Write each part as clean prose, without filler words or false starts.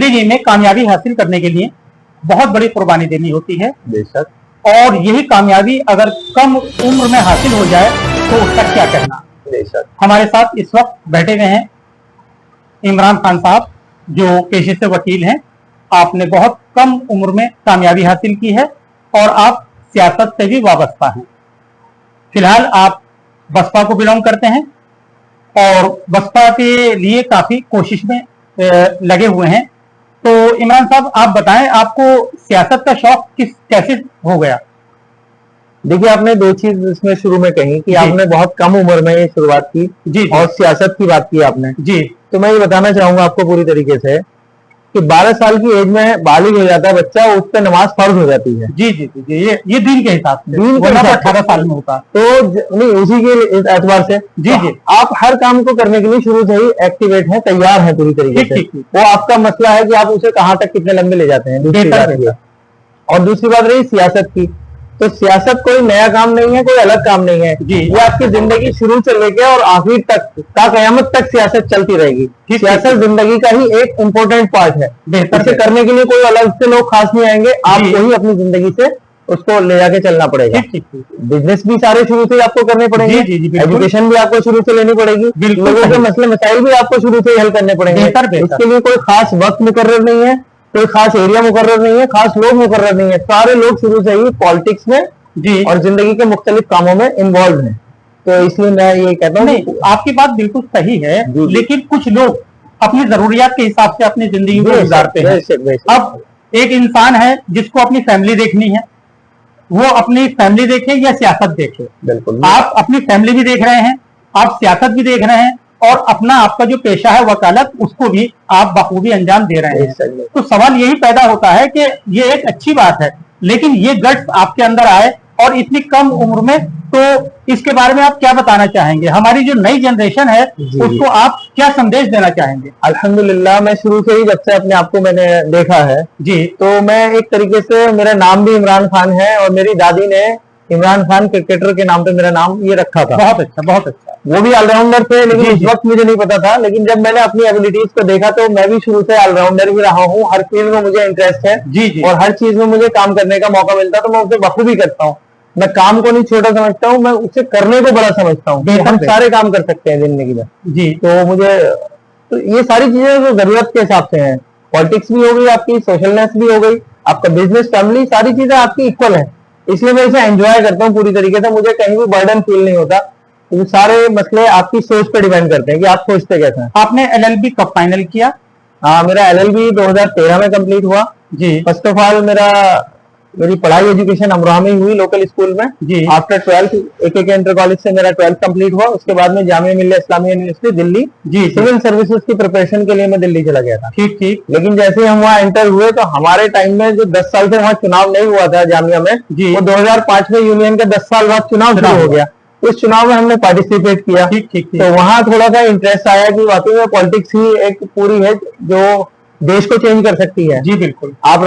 जिंदगी में कामयाबी हासिल करने के लिए बहुत बड़ी कुर्बानी देनी होती है। बेशक। और यही कामयाबी अगर कम उम्र में हासिल हो जाए तो उसका क्या कहना। बेशक। हमारे साथ इस वक्त बैठे हुए हैं इमरान खान साहब, जो पेशे से वकील हैं। आपने बहुत कम उम्र में कामयाबी हासिल की है और आप सियासत से भी वाबस्ता हैं। फिलहाल आप बसपा को बिलोंग करते हैं और बसपा के लिए काफी कोशिश में लगे हुए हैं। तो इमरान साहब, आप बताएं, आपको सियासत का शौक कैसे हो गया। देखिए, आपने दो चीज इसमें शुरू में कही कि आपने बहुत कम उम्र में ये शुरुआत की जी, और सियासत की बात की आपने जी। तो मैं ये बताना चाहूंगा आपको पूरी तरीके से कि 12 साल की एज में बालिग हो जाता है बच्चा, उस पर नमाज फर्ज हो जाती है। जी जी जी, ये दीन के हिसाब से, दीन के हिसाब 18 साल में होता तो नहीं, उसी के एतबार से जी जी आप हर काम को करने के लिए शुरू से ही एक्टिवेट हैं, तैयार हैं पूरी तरीके से। वो आपका मसला है कि आप उसे कहाँ तक कितने लंबे ले जाते हैं। दूसरी बात ये, और दूसरी बात रही सियासत की, तो सियासत कोई नया काम नहीं है, कोई अलग काम नहीं है। ये आपकी जिंदगी शुरू से लेके और आखिर तक का कयामत तक सियासत चलती रहेगी। सियासत जिंदगी का ही एक इम्पोर्टेंट पार्ट है। इसे करने के लिए कोई अलग से लोग खास नहीं आएंगे, आपको ही अपनी जिंदगी से उसको ले जाके चलना पड़ेगा। बिजनेस भी सारे शुरू से आपको करने पड़ेंगे, एजुकेशन भी आपको शुरू से लेनी पड़ेगी, लोगों के मसले मसाइल भी आपको शुरू से हल करने पड़ेंगे। इसके लिए कोई खास वक्त मुकर्रर नहीं है, कोई खास एरिया मुकर्रर नहीं है, खास लोग मुकर्रर नहीं है। सारे लोग शुरू से ही पॉलिटिक्स में जी और जिंदगी के मुख्तलिफ कामों में इन्वॉल्व हैं। तो इसलिए मैं ये कहता हूँ, आपकी बात बिल्कुल सही है, लेकिन कुछ लोग अपनी जरूरियात के हिसाब से अपनी जिंदगी को गुजारते हैं। अब एक इंसान है जिसको अपनी फैमिली देखनी है, वो अपनी फैमिली देखे या सियासत देखे। बिल्कुल, आप अपनी फैमिली भी देख रहे हैं, आप सियासत भी देख रहे हैं, और अपना आपका जो पेशा है वकालत, उसको भी आप बखूबी अंजाम दे रहे हैं। तो सवाल यही पैदा होता है कि ये एक अच्छी बात है, लेकिन ये गट्स आपके अंदर आए और इतनी कम उम्र में, तो इसके बारे में आप क्या बताना चाहेंगे। हमारी जो नई जनरेशन है उसको आप क्या संदेश देना चाहेंगे। अल्हम्दुलिल्लाह, मैं शुरू से ही जब से अपने आप को मैंने देखा है जी, तो मैं एक तरीके से, मेरा नाम भी इमरान खान है और मेरी दादी ने इमरान खान क्रिकेटर के नाम पे मेरा नाम ये रखा था। बहुत अच्छा, बहुत अच्छा। वो भी ऑलराउंडर थे, लेकिन उस वक्त मुझे नहीं पता था। लेकिन जब मैंने अपनी एबिलिटीज को देखा तो मैं भी शुरू से ऑलराउंडर भी रहा हूँ। हर फील्ड में मुझे इंटरेस्ट है जी, और हर चीज में मुझे काम करने का मौका मिलता है तो मैं उसे बखूबी करता हूँ। मैं काम को नहीं छोटा समझता हूँ, मैं उसे करने को बड़ा समझता हूँ। हम सारे काम कर सकते हैं जिंदगी में जी। तो मुझे तो ये सारी चीजें जो जरूरत के हिसाब से हैं, पॉलिटिक्स भी हो गई आपकी, सोशलनेस भी हो गई, आपका बिजनेस, फैमिली, सारी चीजें आपकी इक्वल है। इसलिए मैं इसे एंजॉय करता हूँ पूरी तरीके से। मुझे कहीं भी बर्डन फील नहीं होता। तो सारे मसले आपकी सोच पर डिपेंड करते हैं कि आप सोचते कैसे हैं। आपने एलएलबी कब फाइनल किया। मेरा एलएलबी 2013 में कंप्लीट हुआ जी। फर्स्ट ऑफ ऑल मेरी पढ़ाई एजुकेशन अमरोहा में हुई, लोकल स्कूल में जी। After 12th AK inter college से मेरा 12th कंप्लीट हुआ। उसके बाद में जामिया मिल्लिया इस्लामिया यूनिवर्सिटी दिल्ली जी, सिविल सर्विसेज की प्रिपरेशन के लिए मैं दिल्ली चला गया था। ठीक ठीक। लेकिन जैसे हम वहाँ एंटर हुए तो हमारे टाइम में जो 10 साल से वहाँ चुनाव नहीं हुआ था जामिया में जी, वो 2005 में यूनियन का 10 साल बाद चुनाव शुरू हो गया। उस चुनाव में हमने पार्टिसिपेट किया। ठीक ठीक। तो वहाँ थोड़ा सा इंटरेस्ट आया कि वाकई में पॉलिटिक्स ही एक पूरी है जो देश को चेंज कर सकती है जी। बिल्कुल, आप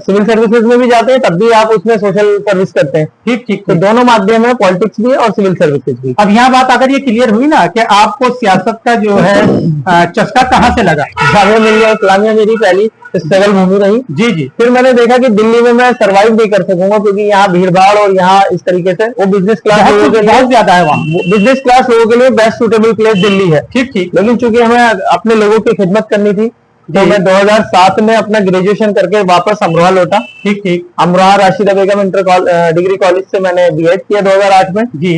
सिविल सर्विसेज में भी जाते हैं तब भी आप उसमें सोशल सर्विस करते हैं। ठीक ठीक। तो दोनों माध्यम है, पॉलिटिक्स भी और सिविल सर्विसेज भी। अब यहाँ बात अगर ये क्लियर हुई ना कि आपको सियासत का जो है चस्का कहाँ से लगा। जामिया मिल्लिया इस्लामिया मेरी पहली स्ट्रगल भूमि रही जी जी। फिर मैंने देखा कि दिल्ली में मैं सर्वाइव नहीं कर सकूंगा, क्योंकि यहाँ भीड़ भाड़ और यहाँ इस तरीके से वो बिजनेस क्लास लोगों के लिए बहुत ज्यादा है। वहाँ बिजनेस क्लास लोगों के लिए बेस्ट सुटेबल प्लेस दिल्ली है। ठीक ठीक। लेकिन चूंकि हमें अपने लोगों की खिदमत करनी थी तो मैं 2007 में अपना ग्रेजुएशन करके वापस अमरोहा लौटा। ठीक ठीक। अमरोहा राशिदा बेगम इंटर डिग्री कॉलेज से मैंने बीएड किया 2008 में जी,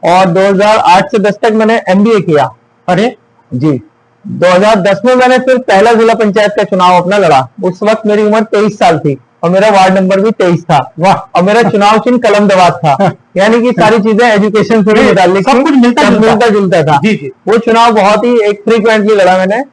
और 2008 से 10 तक मैंने MBA किया। अरे जी। 2010 में मैंने फिर पहला जिला पंचायत का चुनाव अपना लड़ा। उस वक्त मेरी उम्र 23 साल थी और मेरा वार्ड नंबर भी 23 था। वाह। और मेरा चुनाव चिन्ह कलम दवात था। यानी कि सारी चीजें एजुकेशन से भी मुताल्लिक सब कुछ मिलता जुलता था जी जी। वो चुनाव बहुत ही एक फ्रीक्वेंटली लड़ा मैंने,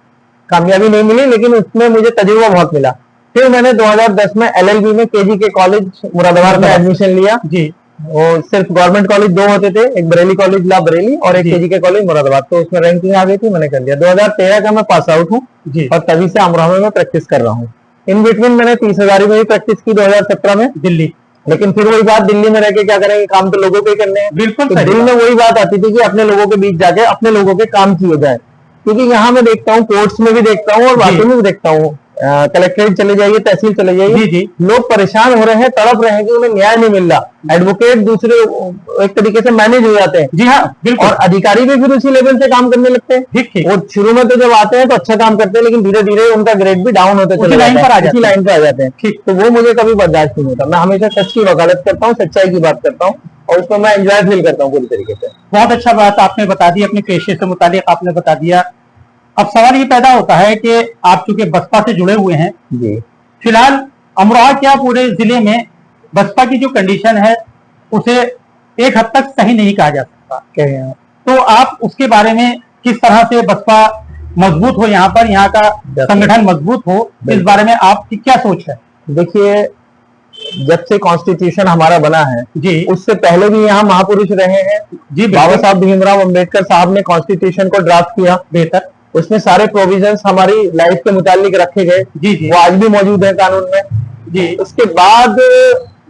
कामयाबी नहीं मिली लेकिन उसमें मुझे तजुर्बा बहुत मिला। फिर मैंने 2010 में LLB में KGK कॉलेज मुरादाबाद में एडमिशन लिया जी। और सिर्फ गवर्नमेंट कॉलेज दो होते थे, एक बरेली कॉलेज ला बरेली और एक KGK कॉलेज मुरादाबाद। तो उसमें रैंकिंग आ गई थी, मैंने कर लिया। 2013 का मैं पास आउट हूँ और तभी से अमरोहा में मैं प्रैक्टिस कर रहा हूँ। इन बिटवीन मैंने 30,000 में भी प्रैक्टिस की 2017 में दिल्ली। लेकिन फिर वही बात, दिल्ली में रह के क्या करेंगे, काम तो लोगों के करने हैं। बिल्कुल। तो दिल में वही बात आती थी कि अपने लोगों के बीच जाके अपने लोगों के काम किए जाए, क्योंकि यहाँ मैं देखता हूँ कोर्ट्स में भी देखता हूँ और बातों में भी देखता हूँ, कलेक्ट्रेट चले जाइए, तहसील चले जाइए, जी जी लोग परेशान हो रहे हैं, तड़प रहे हैं कि उन्हें न्याय नहीं मिल रहा। एडवोकेट दूसरे एक तरीके से मैनेज हो जाते हैं। जी हाँ बिल्कुल। और अधिकारी भी फिर उसी लेवल से काम करने लगते हैं। ठीक ठीक। वो शुरू में तो जब आते हैं तो अच्छा काम करते हैं, लेकिन धीरे धीरे उनका ग्रेड भी डाउन होते चले लाइन पर आ जाते हैं। ठीक, तो वो मुझे कभी बर्दाश्त नहीं होता। मैं हमेशा सच की वकालत करता हूँ, सच्चाई की बात करता हूँ, और उसमें मैं एंजॉय फील करता हूँ पूरी तरीके से। बहुत अच्छा बात आपने बता दी, अपने पेशे से मुतालिक आपने बता दिया। अब सवाल ये पैदा होता है कि आप चूंकि बसपा से जुड़े हुए हैं जी, फिलहाल अमरोहा क्या पूरे जिले में बसपा की जो कंडीशन है उसे एक हद तक सही नहीं कहा जा सकता, तो आप उसके बारे में किस तरह से बसपा मजबूत हो, यहाँ पर यहाँ का संगठन मजबूत हो, इस बारे में आपकी क्या सोच है? देखिए, जब से कॉन्स्टिट्यूशन हमारा बना है जी, उससे पहले भी यहाँ महापुरुष रहे हैं जी। बाबा साहब भीमराव अंबेडकर साहब ने कॉन्स्टिट्यूशन को ड्राफ्ट किया, बेहतर। उसमें सारे प्रोविजंस हमारी लाइफ के मुतालिक रखे गए। जी जी, वो आज भी मौजूद है कानून में। जी। उसके बाद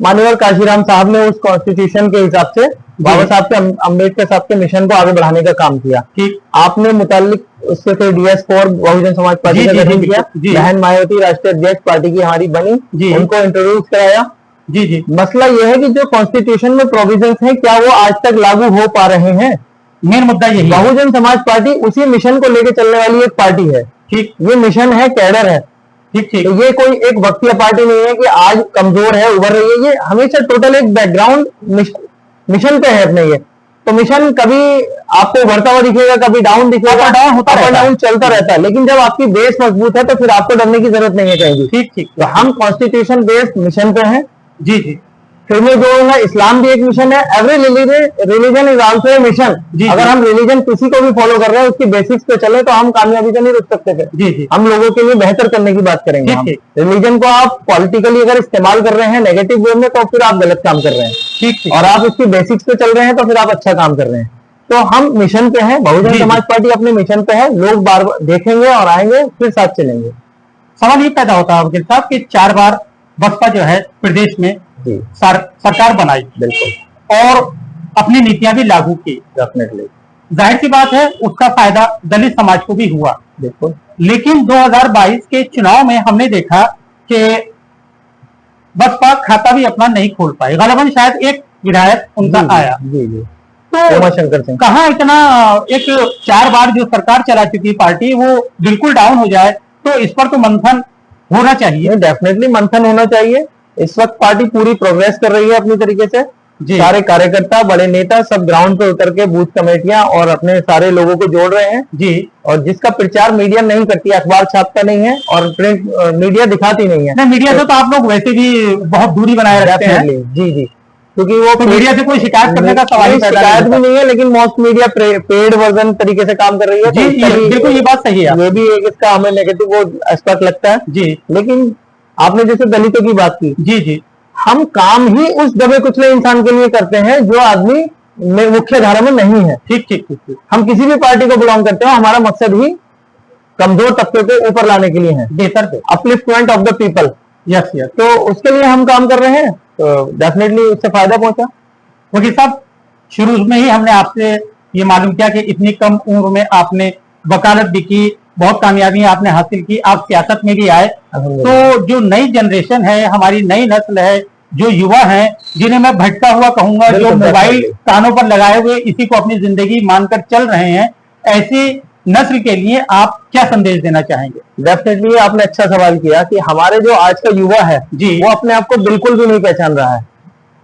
माननीय काशीराम साहब ने उस कॉन्स्टिट्यूशन के हिसाब से बाबा साहब के अम्बेडकर साहब के मिशन को आगे बढ़ाने का काम किया। ठीक। आपने मुतालिक उससे फिर DS4 बहुजन समाज पार्टी का गठन किया, बहन मायावती राष्ट्रीय अध्यक्ष पार्टी की हमारी बनी, उनको इंट्रोड्यूस कराया। जी जी। मसला यह है कि जो कॉन्स्टिट्यूशन में प्रोविजंस हैं क्या वो आज तक लागू हो पा रहे हैं? मेन मुद्दा यही। बहुजन समाज पार्टी उसी मिशन को लेकर चलने वाली एक पार्टी है। ठीक। ये मिशन है, कैडर है। ठीक ठीक। तो ये कोई एक वक्तीय पार्टी नहीं है कि आज कमजोर है, उभर रही है। ये हमेशा टोटल एक बैकग्राउंड मिशन पे है अपने। ये तो मिशन कभी आपको उभरता हुआ दिखेगा, कभी डाउन दिखेगा, डाउन होता रहता है, डाउन चलता रहता है। लेकिन जब आपकी बेस मजबूत है तो फिर आपको डरने की जरूरत नहीं है कहीं। ठीक ठीक। तो हम कॉन्स्टिट्यूशन बेस्ड मिशन पे हैं। जी जी। फिर मैं जोड़ूंगा, इस्लाम भी एक मिशन है। Every religion is also a mission. अगर हम रिलीजन किसी को भी फॉलो कर रहे हैं उसकी बेसिक्स पे चले तो हम कामयाबी से नहीं रुक सकते थे। जी जी। हम लोगों के लिए बेहतर करने की बात करेंगे। रिलीजन को आप पॉलिटिकली अगर इस्तेमाल कर रहे हैं नेगेटिव वे में तो फिर आप गलत काम कर रहे हैं। ठीक। और आप उसकी बेसिक्स पे चल रहे हैं तो फिर आप अच्छा काम कर रहे हैं। तो हम मिशन पे हैं, बहुजन समाज पार्टी अपने मिशन पे है। लोग बार बार देखेंगे और आएंगे, फिर साथ चलेंगे। सवाल ये पैदा होता है वकील साहब कि 4 बार बसपा जो है प्रदेश में सरकार बनाई, बिल्कुल, और अपनी नीतियां भी लागू की। डेफिनेटली, जाहिर सी बात है उसका फायदा दलित समाज को भी हुआ। बिल्कुल। लेकिन 2022 के चुनाव में हमने देखा कि बसपा खाता भी अपना नहीं खोल पाई। गलबन शायद एक विधायक उनका आया। जी जी। तो उमाशंकर सिंह, कहाँ इतना एक 4 बार जो सरकार चला चुकी पार्टी वो बिल्कुल डाउन हो जाए, तो इस पर तो मंथन होना चाहिए। डेफिनेटली मंथन होना चाहिए। इस वक्त पार्टी पूरी प्रोग्रेस कर रही है अपनी तरीके से। सारे कार्यकर्ता, बड़े नेता सब ग्राउंड पे उतर के बूथ कमेटियां और अपने सारे लोगों को जोड़ रहे हैं। जी। और जिसका प्रचार मीडिया नहीं करती, अखबार छापता नहीं है और प्रिंट मीडिया दिखाती नहीं है। मीडिया से तो आप लोग वैसे भी बहुत दूरी बनाए रखते हैं। जी जी, क्योंकि वो तो मीडिया से कोई शिकायत करने का सवाल शिकायत भी नहीं है, लेकिन मोस्ट मीडिया पेड वर्जन तरीके से काम कर रही है। जी, बिल्कुल ये बात सही है। ये भी एक इसका हमें नेगेटिव वो एस्पेक्ट लगता है। जी। लेकिन आपने जैसे दलितों की बात की, जी जी, हम काम ही उस दबे कुचले इंसान के लिए करते हैं जो आदमी मुख्य धारा में नहीं है। ठीक ठीक ठीक। हम किसी भी पार्टी को बिलोंग करते हो, हमारा मकसद ही कमजोर तबके को ऊपर लाने के लिए है, बेहतर पे, upliftment of the people. Yes yes. तो उसके लिए हम काम कर रहे हैं, तो डेफिनेटली उससे फायदा पहुंचा। वकील साहब, शुरू में ही हमने आपसे ये मालूम किया कि इतनी कम उम्र में आपने वकालत भी की, बहुत कामयाबी आपने हासिल की, आप सियासत में भी आए। तो जो नई जनरेशन है, हमारी नई नस्ल है, जो युवा हैं, जिन्हें मैं भटका हुआ कहूंगा, जो मोबाइल कानों पर लगाए हुए इसी को अपनी जिंदगी मानकर चल रहे हैं, ऐसी नस्ल के लिए आप क्या संदेश देना चाहेंगे? डेफिनेटली आपने अच्छा सवाल किया कि हमारे जो आज का युवा है जी, वो अपने आप को बिल्कुल भी नहीं पहचान रहा है,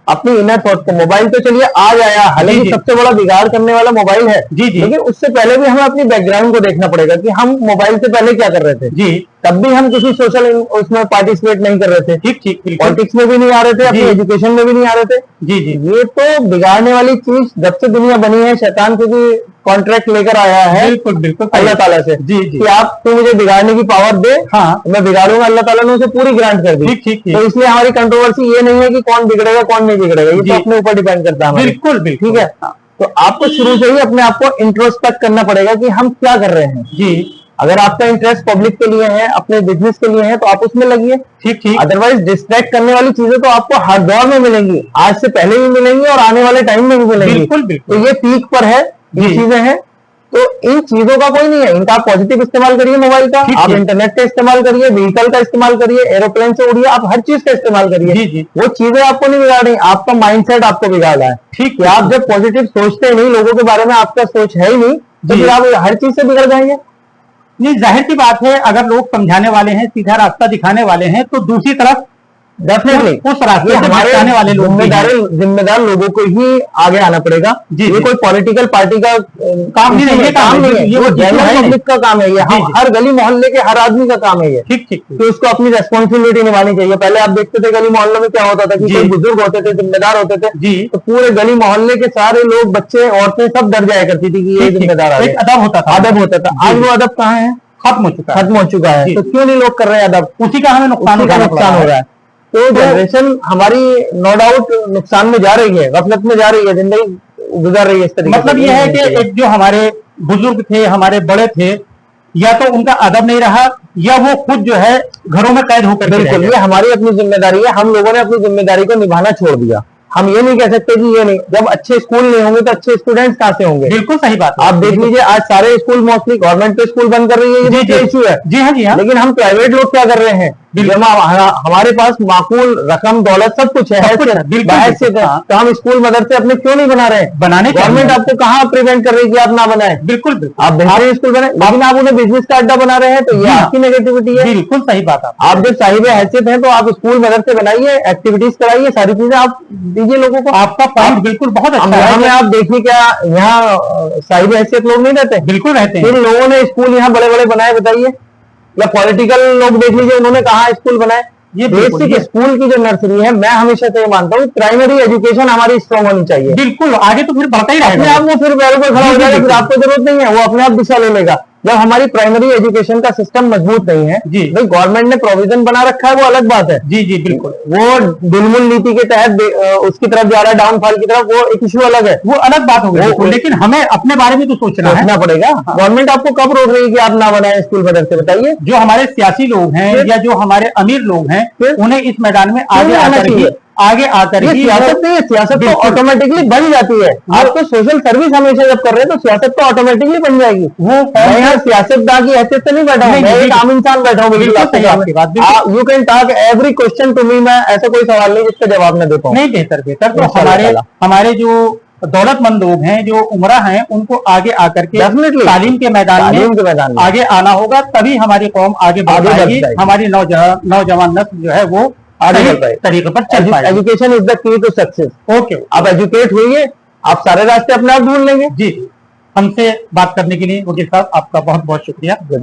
अपनी इनर थॉट को। मोबाइल तो चलिए आज आया, हालांकि सबसे बड़ा बिगाड़ करने वाला मोबाइल है जी जी, लेकिन उससे पहले भी हमें अपनी बैकग्राउंड को देखना पड़ेगा कि हम मोबाइल से पहले क्या कर रहे थे जी। तब भी हम किसी सोशल उसमें पार्टिसिपेट नहीं कर रहे थे। ठीक ठीक। पॉलिटिक्स में भी नहीं आ रहे थे, अपनी एजुकेशन में भी नहीं आ रहे थे जी जी। ये तो बिगाड़ने वाली चीज जब से दुनिया बनी है, शैतान को भी कॉन्ट्रैक्ट लेकर आया है। बिल्कुल बिल्कुल, अल्लाह ताला से जी जी, कि आप तू मुझे बिगाड़ने की पावर दे। हाँ, मैं बिगाड़ूंगा। अल्लाह ताला ने उसे पूरी ग्रांट कर दी। ठीक ठीक। तो इसलिए हमारी कंट्रोवर्सी ये नहीं है कि कौन बिगड़ेगा कौन नहीं बिगड़ेगा, ये तो अपने ऊपर डिपेंड करता है। बिल्कुल बिल्कुल, ठीक है। तो आपको शुरू से ही अपने आप को इंट्रोस्पेक्ट करना पड़ेगा कि हम क्या कर रहे हैं जी। अगर आपका इंटरेस्ट पब्लिक के लिए है, अपने बिजनेस के लिए है, तो आप उसमें लगिए। ठीक ठीक। अदरवाइज डिस्ट्रैक्ट करने वाली चीजें तो आपको हर दौर में मिलेंगी, आज से पहले भी मिलेंगी और आने वाले टाइम में भी मिलेंगी। बिल्कुल बिल्कुल। तो ये पीक पर है, ये चीजें हैं। तो इन चीजों का कोई नहीं है। इनका आप पॉजिटिव इस्तेमाल करिए मोबाइल का, आप इंटरनेट का इस्तेमाल करिए, व्हीकल का इस्तेमाल करिए, एरोप्लेन से उड़िए, आप हर चीज का इस्तेमाल करिए। जी जी। वो चीजें आपको नहीं बिगाड़ रही, आपका माइंडसेट आपको बिगाड़ रहा है। ठीक है, आप जब पॉजिटिव सोचते नहीं, लोगों के बारे में आपका सोच है ही नहीं, तो फिर आप हर चीज से बिगड़ जाएंगे। नहीं, जाहिर सी बात है, अगर लोग समझाने वाले हैं, सीधा रास्ता दिखाने वाले हैं, तो दूसरी तरफ डेफिनेटली उस रास्ते से भटकाने वाले लोग भी हैं। जिम्मेदार लोगों को ही आगे आना पड़ेगा। ये कोई पॉलिटिकल पार्टी का काम नहीं है, काम नहीं है, ये जनरल पब्लिक का काम है। ये हर गली मोहल्ले के हर आदमी का काम है ये। ठीक ठीक। तो उसको अपनी रेस्पॉन्सिबिलिटी निभानी चाहिए। पहले आप देखते थे गली मोहल्लों में क्या होता था कि कोई बुजुर्ग होते थे, जिम्मेदार होते थे जी, तो पूरे गली मोहल्ले के सारे लोग, बच्चे, औरतें सब डर जाया करती थी कि ये जिम्मेदार एक अदब होता था। अदब होता था। आज वो अदब कहाँ है? खत्म हो चुका है। तो क्यों नहीं लोग कर रहे हैं अदब? उसी का हमें नुकसान हो रहा है। तो जनरेशन हमारी नो डाउट नुकसान में जा रही है, गफलत में जा रही है, जिंदगी गुजर रही है इस तरीके। मतलब ये है कि एक जो हमारे बुजुर्ग थे, हमारे बड़े थे, या तो उनका अदब नहीं रहा, या वो खुद जो है घरों में कैद होकर। बिल्कुल, ये हमारी अपनी जिम्मेदारी है। हम लोगों ने अपनी जिम्मेदारी को निभाना छोड़ दिया। हम ये नहीं कह सकते कि ये नहीं, जब अच्छे स्कूल नहीं होंगे तो अच्छे स्टूडेंट्स कहाँ से होंगे? बिल्कुल सही बात है। आप देख लीजिए, आज सारे स्कूल मोस्टली गवर्नमेंट पे स्कूल बंद कर रही है, ये इश्यू है। जी हाँ, जी हाँ। लेकिन हम प्राइवेट लोग क्या कर रहे हैं? हमारे पास माकूल रकम, दौलत, सब कुछ है, तो हम स्कूल मदरसे अपने क्यों नहीं बना रहे हैं? बनाने गवर्नमेंट आपको कहाँ प्रिवेंट कर रही है कि आप ना बनाए? बिल्कुल, आप बेहतरीन स्कूल बनाए, लेकिन आप उन्हें बिजनेस का अड्डा बना रहे हैं, तो ये आपकी नेगेटिविटी है। बिल्कुल सही बात है। आप जब साहिब हैसियत हैं तो आप स्कूल मदरसे बनाइए, एक्टिविटीज कराइए, सारी चीजें आप दीजिए लोगों को। आपका पॉइंट बिल्कुल बहुत अच्छा है। हमें आप देखिए, क्या यहाँ साहिब हैसियत लोग नहीं रहते? बिल्कुल रहते हैं। इन लोगों ने स्कूल यहाँ बड़े बड़े बनाए, बताइए। या पॉलिटिकल लोग देख लीजिए, उन्होंने कहाँ स्कूल बनाए? ये बेसिक स्कूल की जो नर्सरी है, मैं हमेशा से ये मानता हूँ प्राइमरी एजुकेशन हमारी स्ट्रॉन्ग होनी चाहिए। बिल्कुल, आगे तो फिर बढ़ता ही रहेगा। अपने आप वो फिर पैरों पर खड़ा हो जाएगा, फिर आपको जरूरत नहीं है, वो अपने आप दिशा ले लेगा। जब हमारी प्राइमरी एजुकेशन का सिस्टम मजबूत नहीं है, जी, भाई गवर्नमेंट ने प्रोविजन बना रखा है, वो अलग बात है। जी जी बिल्कुल। वो दुलमुल नीति के तहत उसकी तरफ जा रहा है, डाउनफॉल की तरफ, वो एक इशू अलग है, वो अलग बात हो गई। लेकिन हमें अपने बारे में तो सोचना पड़ेगा। गवर्नमेंट आपको कब रोक रही है कि आप ना बनाए स्कूल मदरसे? बताइए। जो हमारे सियासी लोग हैं या जो हमारे अमीर लोग हैं, उन्हें इस मैदान में आगे आकर ही सियासत नहीं है, सियासत तो ऑटोमेटिकली बन जाती है। आप तो सोशल सर्विस हमेशा जब कर रहे हैं तो सियासत तो ऑटोमेटिकली बन जाएगी। वो मैं यहाँ सियासतदान की हैसियत से नहीं बैठा हूँ, मैं एक आम इंसान बैठा हूँ। You can talk every question to me, मैं ऐसा कोई सवाल नहीं जिसका जवाब न दे पाऊँ। नहीं, बेहतर तो हमारे जो दौलतमंद लोग हैं, जो उमरा हैं, उनको आगे आकर के तालीम के मैदान में आगे आना होगा, तभी हमारी कौम आगे बढ़ पाएगी। हमारी नौजवान नस्ल जो है वो आगे तरीके पर चल पाएगी। Education is the key to success. Okay, आप एजुकेट हुई, आप सारे रास्ते अपने आप ढूंढ लेंगे। जी, हमसे बात करने के लिए वकील साहब आपका बहुत बहुत शुक्रिया।